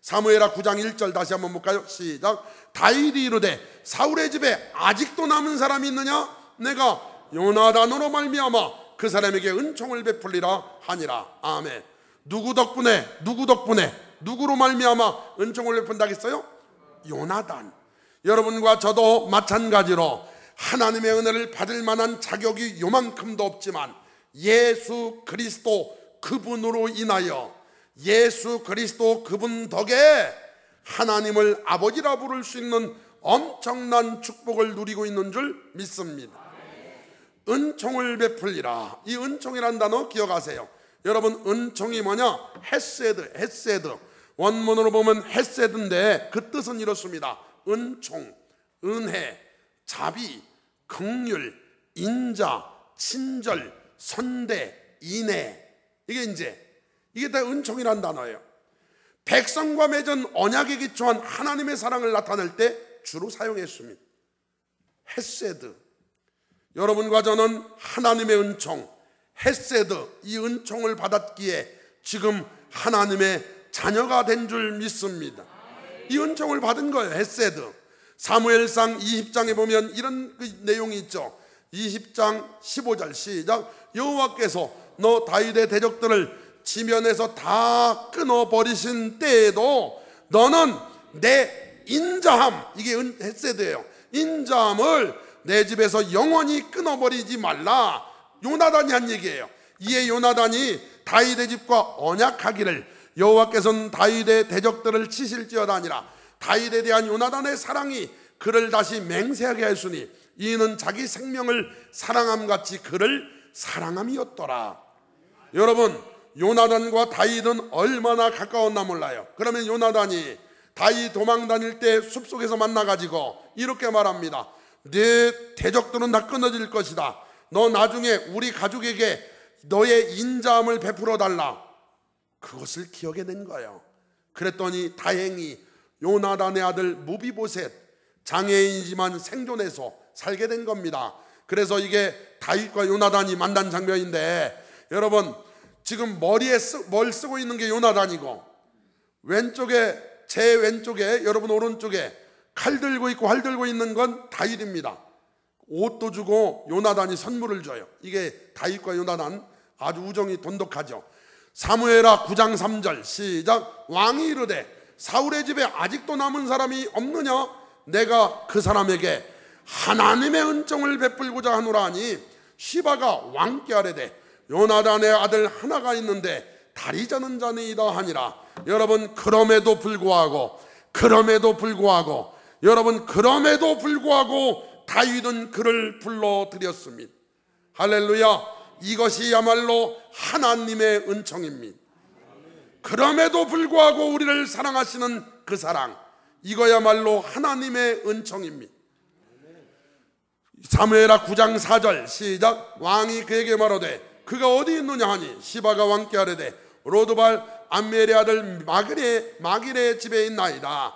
사무엘하 9장 1절 다시 한번 볼까요? 시작. 다윗이 이르되 사울의 집에 아직도 남은 사람이 있느냐? 내가 요나단으로 말미암아 그 사람에게 은총을 베풀리라 하니라. 아멘. 누구 덕분에 누구로 말미암아 은총을 베푼다 했어요? 요나단. 여러분과 저도 마찬가지로 하나님의 은혜를 받을 만한 자격이 요만큼도 없지만 예수 그리스도 그분으로 인하여 예수 그리스도 그분 덕에 하나님을 아버지라 부를 수 있는 엄청난 축복을 누리고 있는 줄 믿습니다. 은총을 베풀리라. 이 은총이라는 단어 기억하세요. 여러분, 은총이 뭐냐? 헤세드. 원문으로 보면 헤세드인데 그 뜻은 이렇습니다. 은총, 은혜, 자비, 긍휼, 인자, 친절, 선대, 인애. 이게 다 은총이라는 단어예요. 백성과 맺은 언약에 기초한 하나님의 사랑을 나타낼 때 주로 사용했습니다. 헤세드. 여러분과 저는 하나님의 은총, 헤세드, 이 은총을 받았기에 지금 하나님의 자녀가 된 줄 믿습니다. 이 은총을 받은 거예요. 헤세드. 사무엘상 20장에 보면 이런 내용이 있죠. 20장 15절 시작. 여호와께서 너 다윗의 대적들을 지면에서 다 끊어버리신 때에도 너는 내 인자함, 이게 헤세드예요. 인자함을 내 집에서 영원히 끊어버리지 말라. 요나단이 한 얘기예요. 이에 요나단이 다윗의 집과 언약하기를 여호와께서는 다윗의 대적들을 치실지어다 아니라 다윗에 대한 요나단의 사랑이 그를 다시 맹세하게 하였으니 이는 자기 생명을 사랑함같이 그를 사랑함이었더라. 여러분, 요나단과 다윗은 얼마나 가까웠나 몰라요. 그러면 요나단이 다윗 도망 다닐 때 숲속에서 만나가지고 이렇게 말합니다. 네 대적들은 다 끊어질 것이다. 너 나중에 우리 가족에게 너의 인자함을 베풀어 달라. 그것을 기억해낸 거예요. 그랬더니 다행히 요나단의 아들 무비보셋, 장애인이지만 생존해서 살게 된 겁니다. 그래서 이게 다윗과 요나단이 만난 장면인데, 여러분 지금 머리에 뭘 쓰고 있는 게 요나단이고, 제 왼쪽에 여러분 오른쪽에 칼 들고 있고 활 들고 있는 건 다윗입니다. 옷도 주고 요나단이 선물을 줘요. 이게 다윗과 요나단 아주 우정이 돈독하죠. 사무엘하 9장 3절 시작. 왕이 이르되 사울의 집에 아직도 남은 사람이 없느냐? 내가 그 사람에게 하나님의 은총을 베풀고자 하노라 하니 시바가 왕께 아뢰되 요나단의 아들 하나가 있는데 다리 저는 자니이다 하니라. 여러분, 그럼에도 불구하고 다윗은 그를 불러들였습니다. 할렐루야. 이것이야말로 하나님의 은총입니다. 그럼에도 불구하고 우리를 사랑하시는 그 사랑, 이거야말로 하나님의 은총입니다. 사무엘하 9장 4절 시작. 왕이 그에게 말하되 그가 어디 있느냐 하니 시바가 왕께 아뢰되 로드발 암멜의 아들 마길의 집에 있나이다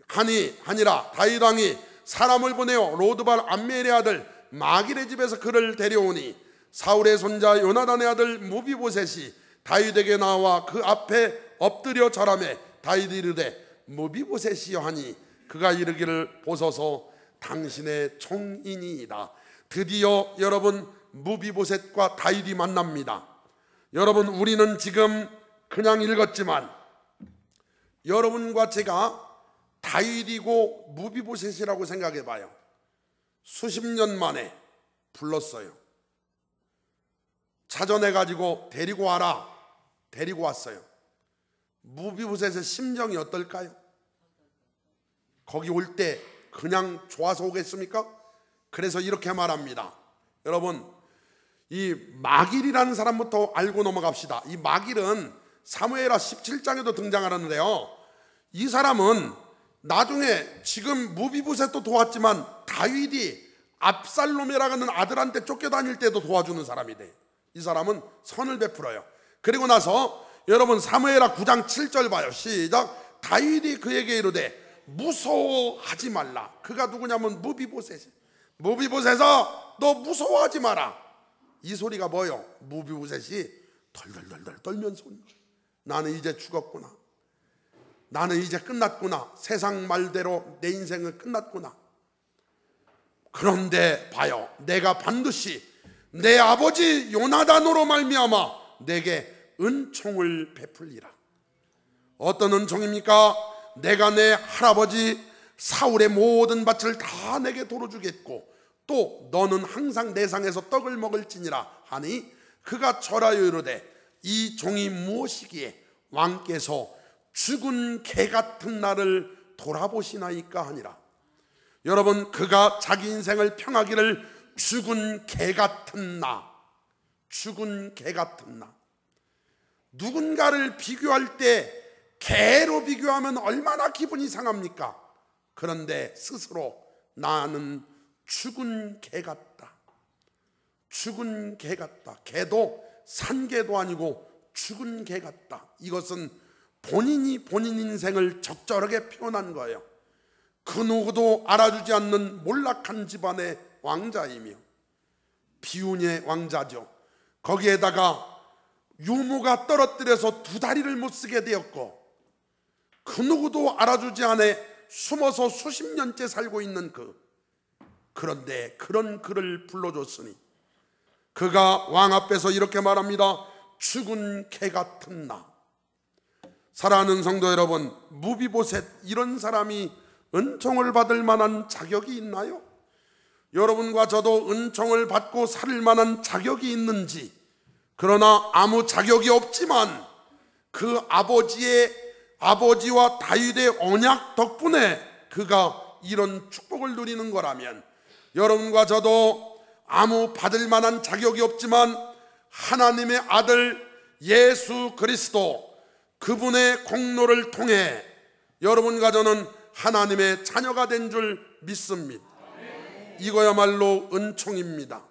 하니라. 다윗 왕이 사람을 보내어 로드발 암멜의 아들 마길의 집에서 그를 데려오니 사울의 손자 요나단의 아들 무비보셋이 다윗에게 나와 그 앞에 엎드려 절하매 다윗이 이르되 무비보셋이여 하니 그가 이르기를 보소서 당신의 총인이이다. 드디어 여러분, 무비보셋과 다윗이 만납니다. 여러분, 우리는 지금 그냥 읽었지만 여러분과 제가 다윗이고 무비보셋이라고 생각해 봐요. 수십 년 만에 불렀어요. 찾아내 가지고 데리고 와라. 데리고 왔어요. 무비보셋의 심정이 어떨까요? 거기 올 때 그냥 좋아서 오겠습니까? 그래서 이렇게 말합니다. 여러분, 이 마길이라는 사람부터 알고 넘어갑시다. 이 마길은 사무엘하 17장에도 등장하는데요, 이 사람은 나중에 지금 무비보셋도 도왔지만 다윗이 압살롬이라는 아들한테 쫓겨다닐 때도 도와주는 사람이 돼. 이 사람은 선을 베풀어요. 그리고 나서 여러분 사무엘하 9장 7절 봐요. 시작. 다윗이 그에게 이르되 무서워하지 말라. 그가 누구냐면 무비보셋이. 무비보셋아, 너 무서워하지 마라. 이 소리가 뭐요? 무비보셋이 덜덜덜덜 떨면서 나는 이제 죽었구나. 나는 이제 끝났구나. 세상 말대로 내 인생은 끝났구나. 그런데 봐요, 내가 반드시 내 아버지 요나단으로 말미암아 내게 은총을 베풀리라. 어떤 은총입니까? 내가 내 할아버지 사울의 모든 밭을 다 내게 돌어주겠고 또 너는 항상 내 상에서 떡을 먹을지니라 하니 그가 절하여 이르되 이 종이 무엇이기에 왕께서 죽은 개 같은 나를 돌아보시나이까 하니라. 여러분, 그가 자기 인생을 평하기를 죽은 개 같은 나, 죽은 개 같은 나. 누군가를 비교할 때 개로 비교하면 얼마나 기분이 상합니까? 그런데 스스로 나는 죽은 개 같다. 죽은 개 같다. 개도 산개도 아니고 죽은 개 같다. 이것은 본인이 본인 인생을 적절하게 표현한 거예요. 그 누구도 알아주지 않는 몰락한 집안의 왕자이며 비운의 왕자죠. 거기에다가 유모가 떨어뜨려서 두 다리를 못 쓰게 되었고 그 누구도 알아주지 않아 숨어서 수십 년째 살고 있는 그런데 그런 그를 불러줬으니 그가 왕 앞에서 이렇게 말합니다. 죽은 개 같은 나. 사랑하는 성도 여러분, 무비보셋 이런 사람이 은총을 받을 만한 자격이 있나요? 여러분과 저도 은총을 받고 살 만한 자격이 있는지, 그러나 아무 자격이 없지만 그 아버지와 다윗의 언약 덕분에 그가 이런 축복을 누리는 거라면 여러분과 저도 아무 받을 만한 자격이 없지만 하나님의 아들 예수 그리스도 그분의 공로를 통해 여러분과 저는 하나님의 자녀가 된 줄 믿습니다. 이거야말로 은총입니다.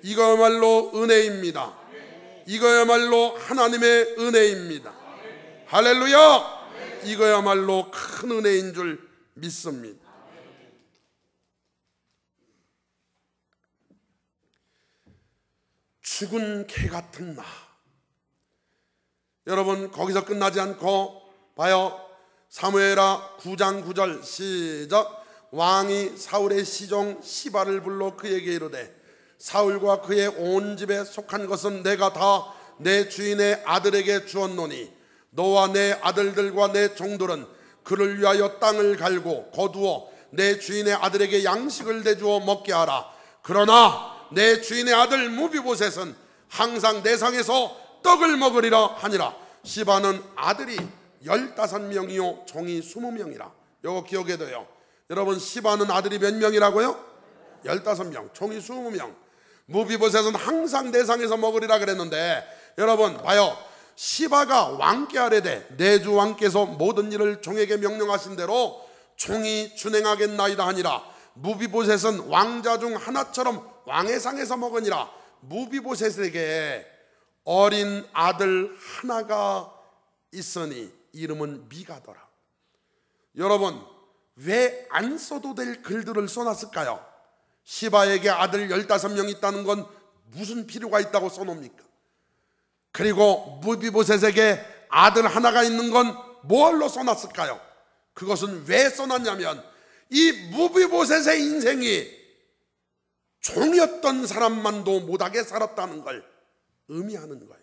이거야말로 은혜입니다. 이거야말로 하나님의 은혜입니다. 할렐루야! 이거야말로 큰 은혜인 줄 믿습니다. 죽은 개 같은 나. 여러분, 거기서 끝나지 않고 봐요. 사무엘하 9장 9절 시작. 왕이 사울의 시종 시바를 불러 그에게 이르되 사울과 그의 온 집에 속한 것은 내가 다 내 주인의 아들에게 주었노니 너와 내 아들들과 내 종들은 그를 위하여 땅을 갈고 거두어 내 주인의 아들에게 양식을 내주어 먹게 하라. 그러나 내 주인의 아들 무비보셋은 항상 내 상에서 떡을 먹으리라 하니라. 시바는 아들이 15명이요 종이 20명이라. 이거 기억해둬요. 여러분, 시바는 아들이 몇 명이라고요? 15명, 종이 20명. 무비보셋은 항상 내 상에서 먹으리라 그랬는데 여러분 봐요. 시바가 왕께 아뢰되 내 주 왕께서 모든 일을 종에게 명령하신 대로 종이 준행하겠나이다 하니라. 무비보셋은 왕자 중 하나처럼 왕의 상에서 먹으니라. 무비보셋에게 어린 아들 하나가 있으니 이름은 미가더라. 여러분, 왜 안 써도 될 글들을 써놨을까요? 시바에게 아들 15명 있다는 건 무슨 필요가 있다고 써놓습니까? 그리고 무비보셋에게 아들 하나가 있는 건 뭘로 써놨을까요? 그것은 왜 써놨냐면 이 무비보셋의 인생이 종이었던 사람만도 못하게 살았다는 걸 의미하는 거예요.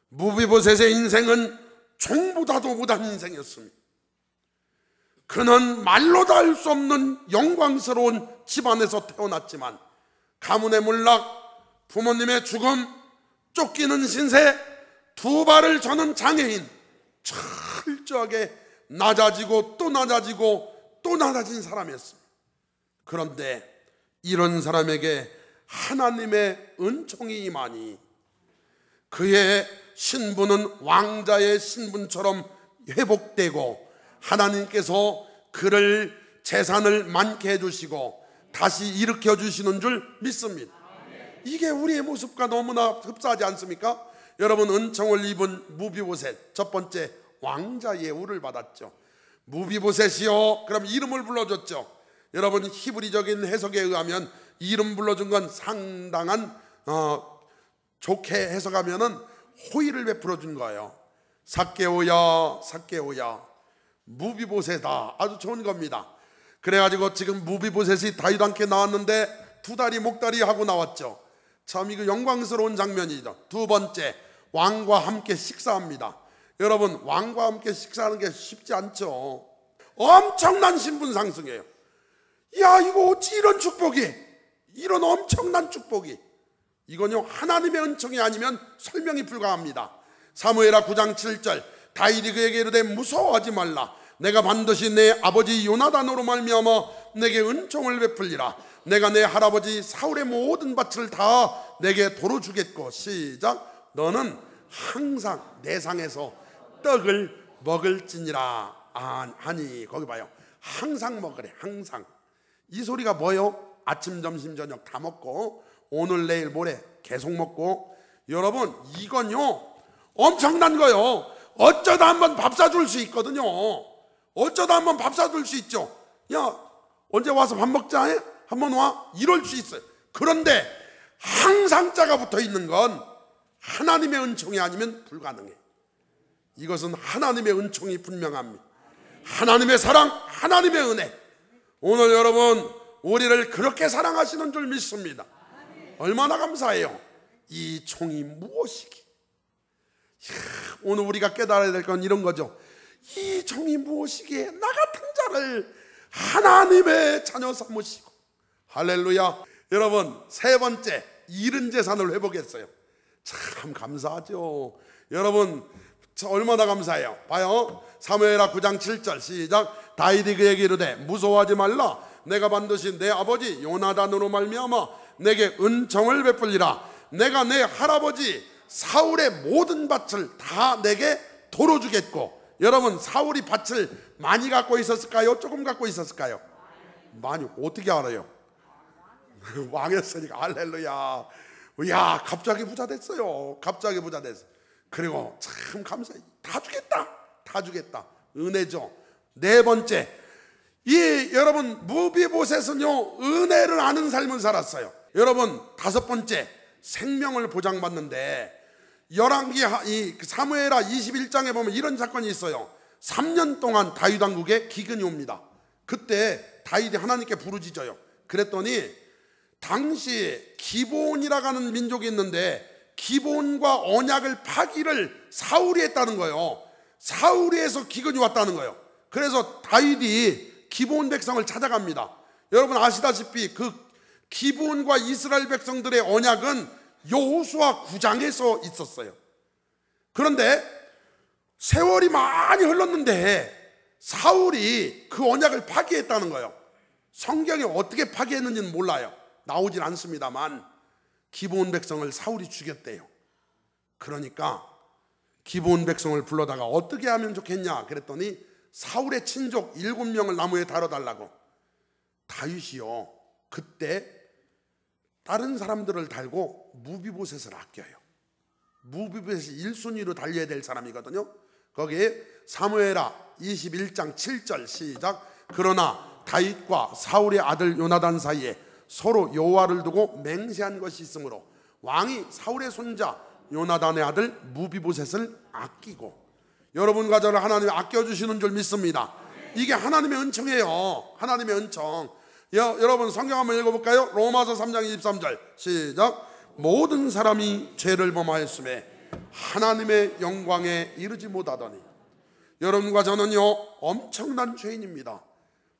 무비보셋의 인생은 종보다도 못한 인생이었습니다. 그는 말로도 할 수 없는 영광스러운 집안에서 태어났지만 가문의 몰락, 부모님의 죽음, 쫓기는 신세, 두 발을 저는 장애인, 철저하게 낮아지고 또 낮아지고 또 낮아진 사람이었습니다. 그런데 이런 사람에게 하나님의 은총이 임하니 그의 신분은 왕자의 신분처럼 회복되고 하나님께서 그를 재산을 많게 해주시고 다시 일으켜 주시는 줄 믿습니다. 이게 우리의 모습과 너무나 흡사하지 않습니까? 여러분, 은총을 입은 무비보셋, 첫 번째 왕자 예우를 받았죠. 무비보셋이요, 그럼 이름을 불러줬죠. 여러분, 히브리적인 해석에 의하면 이름 불러준 건 상당한 좋게 해석하면은 호의를 베풀어 준 거예요. 삭개오야 삭개오야, 무비보셋아. 아주 좋은 겁니다. 그래가지고 지금 무비보셋이 다윗과 함께 나왔는데 두 다리 목다리 하고 나왔죠. 참 이거 영광스러운 장면이죠. 두 번째, 왕과 함께 식사합니다. 여러분, 왕과 함께 식사하는 게 쉽지 않죠. 엄청난 신분 상승이에요. 야, 이거 어찌 이런 축복이, 이런 엄청난 축복이. 이건요, 하나님의 은총이 아니면 설명이 불가합니다. 사무엘하 9장 7절, 다윗이 그에게 이르되 무서워하지 말라. 내가 반드시 내 아버지 요나단으로 말미암아 내게 은총을 베풀리라. 내가 내 할아버지 사울의 모든 밭을 다 내게 도로 주겠고. 시작. 너는 항상 내 상에서 떡을 먹을지니라 하니. 거기 봐요. 항상 먹으래. 항상. 이 소리가 뭐요? 아침 점심 저녁 다 먹고 오늘 내일 모레 계속 먹고. 여러분, 이건요 엄청난 거요. 어쩌다 한번 밥 사줄 수 있거든요. 어쩌다 한번 밥 사줄 수 있죠. 야, 언제 와서 밥 먹자 해? 한번 와? 이럴 수 있어요. 그런데 항상 자가 붙어 있는 건 하나님의 은총이 아니면 불가능해. 이것은 하나님의 은총이 분명합니다. 하나님의 사랑, 하나님의 은혜. 오늘 여러분, 우리를 그렇게 사랑하시는 줄 믿습니다. 얼마나 감사해요. 이 총이 무엇이기. 오늘 우리가 깨달아야 될 건 이런 거죠. 이 종이 무엇이기에 나 같은 자를 하나님의 자녀 삼으시고. 할렐루야. 여러분, 세 번째, 잃은 재산을 회복했어요. 참 감사하죠. 여러분, 얼마나 감사해요. 봐요. 사무엘하 9장 7절 시작. 다윗이 그에게 이르되 무서워하지 말라. 내가 반드시 내 아버지 요나단으로 말미암아 내게 은총을 베풀리라. 내가 내 할아버지 사울의 모든 밭을 다 내게 도로 주겠고. 여러분, 사울이 밭을 많이 갖고 있었을까요? 조금 갖고 있었을까요? 많이. 어떻게 알아요? 왕이었으니까. 할렐루야. 야, 갑자기 부자 됐어요. 갑자기 부자 됐어. 그리고 참 감사해. 다 주겠다. 다 주겠다. 은혜죠. 네 번째, 이 여러분 무비보셋은요 은혜를 아는 삶을 살았어요. 여러분, 다섯 번째, 생명을 보장받는데 열왕기 이 사무엘하 21장에 보면 이런 사건이 있어요. 3년 동안 다윗 왕국에 기근이 옵니다. 그때 다윗이 하나님께 부르짖어요. 그랬더니 당시 기브온이라고 하는 민족이 있는데 기브온과 언약을 파기를 사울이 했다는 거예요. 사울이 해서 기근이 왔다는 거예요. 그래서 다윗이 기브온 백성을 찾아갑니다. 여러분 아시다시피 그 기브온과 이스라엘 백성들의 언약은 여호수아 9장에서 있었어요. 그런데 세월이 많이 흘렀는데 사울이 그 언약을 파기했다는 거예요. 성경에 어떻게 파기했는지는 몰라요. 나오진 않습니다만 기브온 백성을 사울이 죽였대요. 그러니까 기브온 백성을 불러다가 어떻게 하면 좋겠냐 그랬더니 사울의 친족 7명을 나무에 달아달라고. 다윗이요 그때 다른 사람들을 달고 무비보셋을 아껴요. 무비보셋이 1순위로 달려야 될 사람이거든요. 거기에 사무엘하 21장 7절 시작. 그러나 다윗과 사울의 아들 요나단 사이에 서로 여호와를 두고 맹세한 것이 있으므로 왕이 사울의 손자 요나단의 아들 무비보셋을 아끼고. 여러분과 저를 하나님이 아껴주시는 줄 믿습니다. 이게 하나님의 은총이에요. 하나님의 은총. 여러분 성경 한번 읽어볼까요? 로마서 3장 23절 시작. 모든 사람이 죄를 범하였음에 하나님의 영광에 이르지 못하더니. 여러분과 저는요 엄청난 죄인입니다.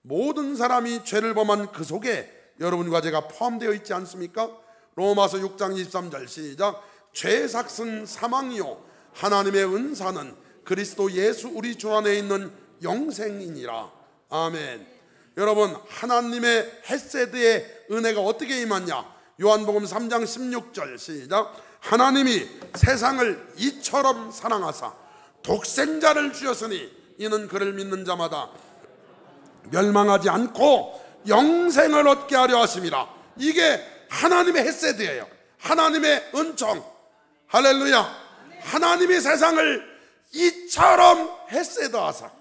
모든 사람이 죄를 범한 그 속에 여러분과 제가 포함되어 있지 않습니까? 로마서 6장 23절 시작. 죄의 삭은 사망이요 하나님의 은사는 그리스도 예수 우리 주 안에 있는 영생이니라. 아멘. 여러분 하나님의 헤세드의 은혜가 어떻게 임하냐? 요한복음 3장 16절 시작. 하나님이 세상을 이처럼 사랑하사 독생자를 주셨으니 이는 그를 믿는 자마다 멸망하지 않고 영생을 얻게 하려 하심이라. 이게 하나님의 헤세드예요. 하나님의 은총. 할렐루야. 하나님이 세상을 이처럼 헤세드하사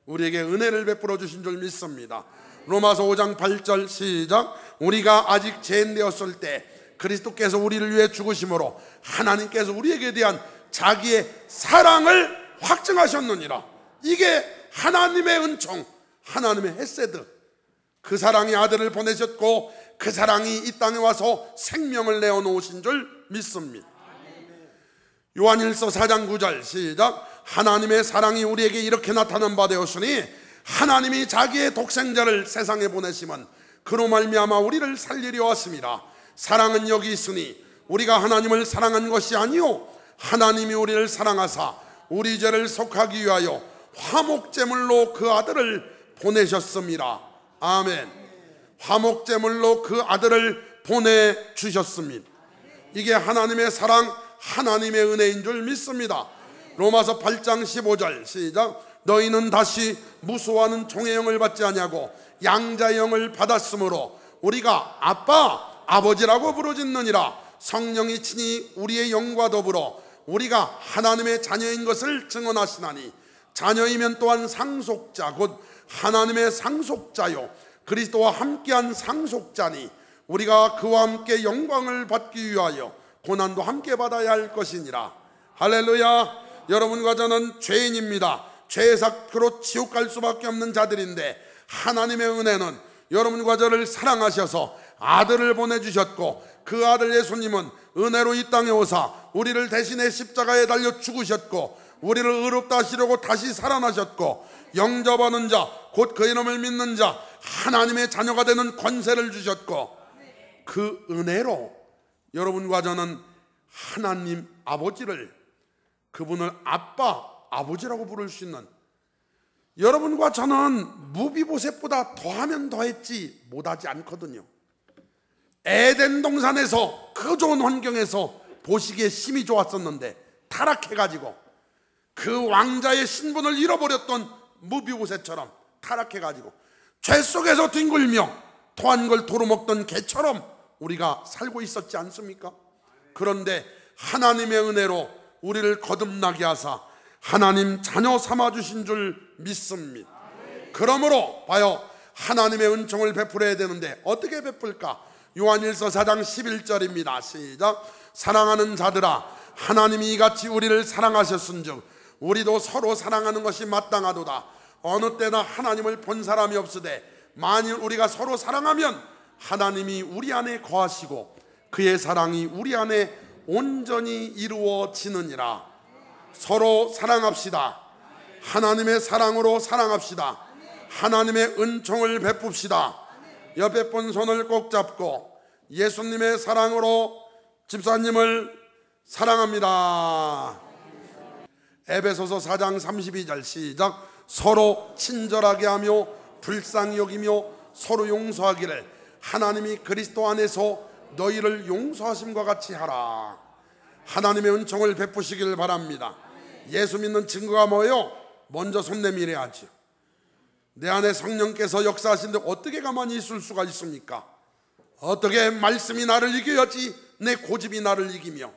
우리에게 은혜를 베풀어 주신 줄 믿습니다. 로마서 5장 8절 시작. 우리가 아직 죄인 되었을 때 그리스도께서 우리를 위해 죽으심으로 하나님께서 우리에게 대한 자기의 사랑을 확증하셨느니라. 이게 하나님의 은총, 하나님의 헤세드. 그 사랑이 아들을 보내셨고 그 사랑이 이 땅에 와서 생명을 내어놓으신 줄 믿습니다. 요한일서 4장 9절 시작. 하나님의 사랑이 우리에게 이렇게 나타난 바 되었으니 하나님이 자기의 독생자를 세상에 보내심은 그로 말미암아 우리를 살리려 하심이라. 사랑은 여기 있으니 우리가 하나님을 사랑한 것이 아니요 하나님이 우리를 사랑하사 우리 죄를 속하기 위하여 화목제물로 그 아들을 보내셨습니다. 아멘. 화목제물로 그 아들을 보내주셨습니다. 이게 하나님의 사랑, 하나님의 은혜인 줄 믿습니다. 로마서 8장 15절 시작. 너희는 다시 무수하는 종의 영을 받지 아니하고 양자의 영을 받았으므로 우리가 아빠, 아버지라고 부르짖느니라. 성령이 친히 우리의 영과 더불어 우리가 하나님의 자녀인 것을 증언하시나니 자녀이면 또한 상속자 곧 하나님의 상속자요 그리스도와 함께한 상속자니 우리가 그와 함께 영광을 받기 위하여 고난도 함께 받아야 할 것이니라. 할렐루야. 여러분과 저는 죄인입니다. 죄의 삭으로 지옥 갈 수밖에 없는 자들인데 하나님의 은혜는 여러분과 저를 사랑하셔서 아들을 보내주셨고 그 아들 예수님은 은혜로 이 땅에 오사 우리를 대신해 십자가에 달려 죽으셨고 우리를 의롭다 하시려고 다시 살아나셨고 영접하는 자 곧 그 이름을 믿는 자 하나님의 자녀가 되는 권세를 주셨고 그 은혜로 여러분과 저는 하나님 아버지를 그분을 아빠, 아버지라고 부를 수 있는, 여러분과 저는 무비보셋보다 더하면 더했지 못하지 않거든요. 에덴 동산에서 그 좋은 환경에서 보시기에 심히 좋았었는데 타락해가지고 그 왕자의 신분을 잃어버렸던 무비보셋처럼 타락해가지고 죄 속에서 뒹굴며 토한 걸 도로 먹던 개처럼 우리가 살고 있었지 않습니까? 그런데 하나님의 은혜로 우리를 거듭나게 하사 하나님 자녀 삼아주신 줄 믿습니다. 그러므로 봐요, 하나님의 은총을 베풀어야 되는데 어떻게 베풀까? 요한일서 4장 11절입니다. 시작. 사랑하는 자들아, 하나님이 이같이 우리를 사랑하셨은즉 우리도 서로 사랑하는 것이 마땅하도다. 어느 때나 하나님을 본 사람이 없으되 만일 우리가 서로 사랑하면 하나님이 우리 안에 거하시고 그의 사랑이 우리 안에 온전히 이루어지느니라. 서로 사랑합시다. 하나님의 사랑으로 사랑합시다. 하나님의 은총을 베풉시다. 옆에 분 손을 꼭 잡고 예수님의 사랑으로 집사님을 사랑합니다. 에베소서 4장 32절 시작. 서로 친절하게 하며 불쌍히 여기며 서로 용서하기를 하나님이 그리스도 안에서 너희를 용서하심과 같이 하라. 하나님의 은총을 베푸시길 바랍니다. 예수 믿는 증거가 뭐예요? 먼저 손 내밀어야지. 내 안에 성령께서 역사하시는데 어떻게 가만히 있을 수가 있습니까? 어떻게 말씀이 나를 이겨야지 내 고집이 나를 이기며,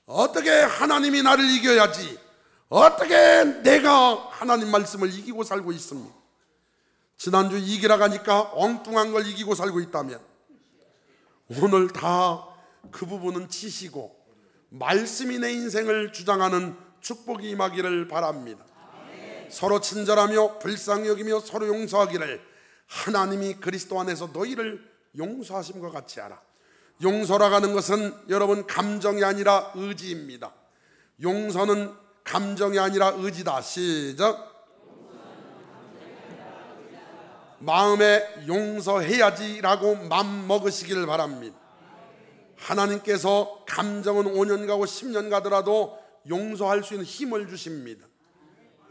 어떻게 하나님이 나를 이겨야지 어떻게 내가 하나님 말씀을 이기고 살고 있습니까? 지난주 이기라 가니까 엉뚱한 걸 이기고 살고 있다면 오늘 다 그 부분은 치시고 말씀이 내 인생을 주장하는 축복이 임하기를 바랍니다. 서로 친절하며 불쌍히 여기며 서로 용서하기를 하나님이 그리스도 안에서 너희를 용서하심과 같이 하라. 용서라고 하는 것은 여러분 감정이 아니라 의지입니다. 용서는 감정이 아니라 의지다. 시작. 마음에 용서해야지라고 맘 먹으시길 바랍니다. 하나님께서 감정은 5년 가고 10년 가더라도 용서할 수 있는 힘을 주십니다.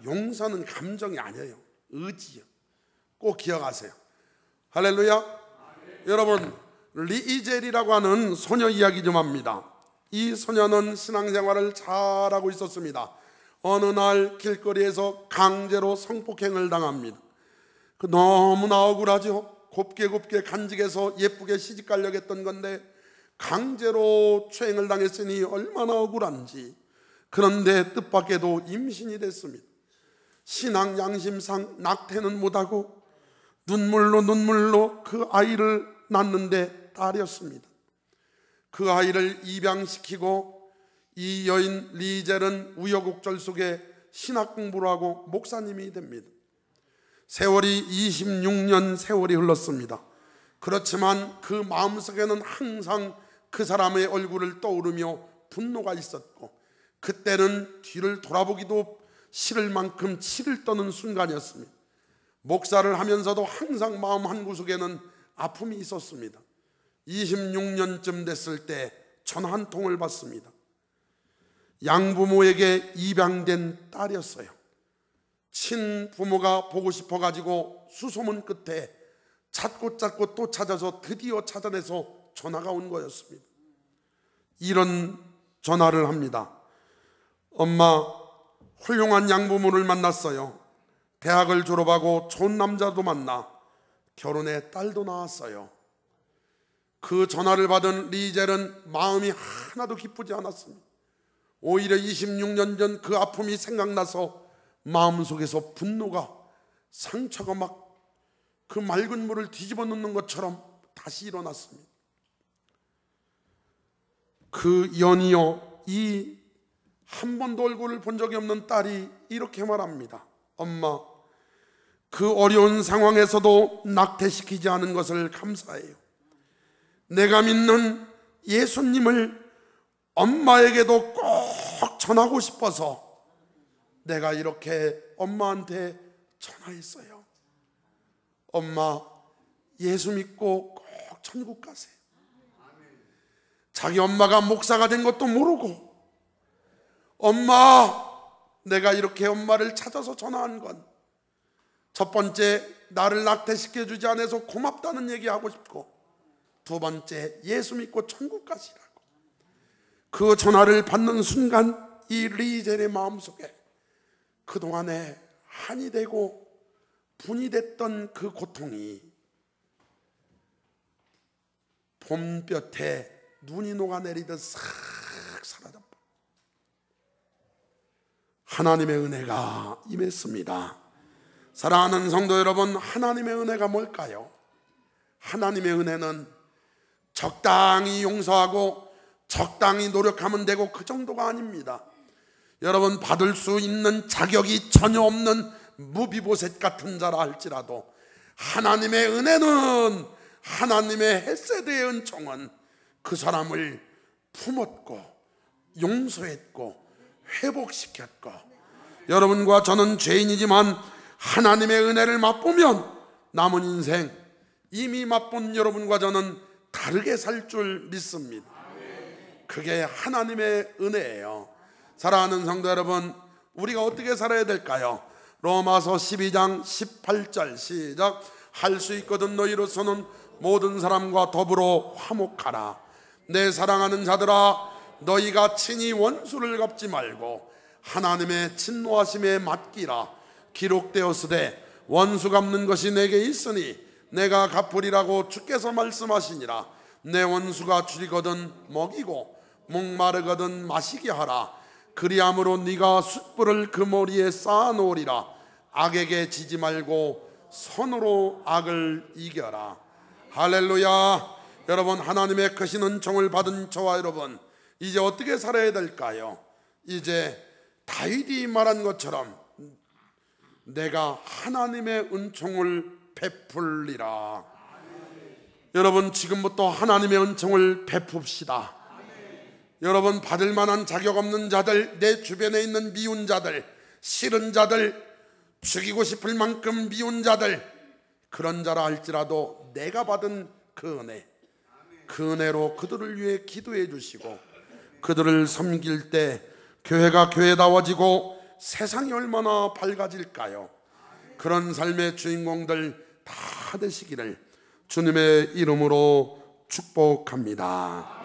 용서는 감정이 아니에요. 의지요. 꼭 기억하세요. 할렐루야. 여러분, 리이젤이라고 하는 소녀 이야기 좀 합니다. 이 소녀는 신앙생활을 잘하고 있었습니다. 어느 날 길거리에서 강제로 성폭행을 당합니다. 너무나 억울하죠. 곱게 간직해서 예쁘게 시집가려고 했던 건데 강제로 추행을 당했으니 얼마나 억울한지. 그런데 뜻밖에도 임신이 됐습니다. 신앙 양심상 낙태는 못하고 눈물로 그 아이를 낳는데 딸이었습니다. 그 아이를 입양시키고 이 여인 리젤은 우여곡절 속에 신학 공부를 하고 목사님이 됩니다. 세월이 26년 세월이 흘렀습니다. 그렇지만 그 마음속에는 항상 그 사람의 얼굴을 떠오르며 분노가 있었고, 그때는 뒤를 돌아보기도 싫을 만큼 치를 떠는 순간이었습니다. 목사를 하면서도 항상 마음 한구석에는 아픔이 있었습니다. 26년쯤 됐을 때 전화 한 통을 받습니다. 양부모에게 입양된 딸이었어요. 친부모가 보고 싶어가지고 수소문 끝에 찾고 또 찾아서 드디어 찾아내서 전화가 온 거였습니다. 이런 전화를 합니다. 엄마, 훌륭한 양부모를 만났어요. 대학을 졸업하고 좋은 남자도 만나 결혼해 딸도 낳았어요. 그 전화를 받은 리젤은 마음이 하나도 기쁘지 않았습니다. 오히려 26년 전 그 아픔이 생각나서 마음속에서 분노가, 상처가 막 그 맑은 물을 뒤집어 놓는 것처럼 다시 일어났습니다. 그 연이어 이 한 번도 얼굴을 본 적이 없는 딸이 이렇게 말합니다. 엄마, 그 어려운 상황에서도 낙태시키지 않은 것을 감사해요. 내가 믿는 예수님을 엄마에게도 꼭 전하고 싶어서 내가 이렇게 엄마한테 전화했어요. 엄마, 예수 믿고 꼭 천국 가세요. 자기 엄마가 목사가 된 것도 모르고, 엄마, 내가 이렇게 엄마를 찾아서 전화한 건 첫 번째, 나를 낙태시켜 주지 않아서 고맙다는 얘기하고 싶고, 두 번째, 예수 믿고 천국 가시라고. 그 전화를 받는 순간 이 리젤의 마음속에 그동안에 한이 되고 분이 됐던 그 고통이 봄볕에 눈이 녹아내리듯 싹 사라져버려. 하나님의 은혜가 임했습니다. 사랑하는 성도 여러분, 하나님의 은혜가 뭘까요? 하나님의 은혜는 적당히 용서하고 적당히 노력하면 되고 그 정도가 아닙니다. 여러분, 받을 수 있는 자격이 전혀 없는 무비보셋 같은 자라 할지라도 하나님의 은혜는, 하나님의 헤세드의 은총은 그 사람을 품었고 용서했고 회복시켰고, 여러분과 저는 죄인이지만 하나님의 은혜를 맛보면 남은 인생 이미 맛본 여러분과 저는 다르게 살 줄 믿습니다. 그게 하나님의 은혜예요. 사랑하는 성도 여러분, 우리가 어떻게 살아야 될까요? 로마서 12장 18절 시작. 할 수 있거든 너희로서는 모든 사람과 더불어 화목하라. 내 사랑하는 자들아, 너희가 친히 원수를 갚지 말고 하나님의 진노하심에 맡기라. 기록되었으되 원수 갚는 것이 내게 있으니 내가 갚으리라고 주께서 말씀하시니라. 내 원수가 줄이거든 먹이고 목마르거든 마시게 하라. 그리함으로 네가 숯불을 그 머리에 쌓아놓으리라. 악에게 지지 말고 선으로 악을 이겨라. 할렐루야. 여러분, 하나님의 크신 은총을 받은 저와 여러분, 이제 어떻게 살아야 될까요? 이제 다윗이 말한 것처럼 내가 하나님의 은총을 베풀리라. 여러분, 지금부터 하나님의 은총을 베풉시다. 여러분, 받을 만한 자격 없는 자들, 내 주변에 있는 미운 자들, 싫은 자들, 죽이고 싶을 만큼 미운 자들, 그런 자라 할지라도 내가 받은 그 은혜, 그 은혜로 그들을 위해 기도해 주시고 그들을 섬길 때 교회가 교회다워지고 세상이 얼마나 밝아질까요? 그런 삶의 주인공들 다 되시기를 주님의 이름으로 축복합니다.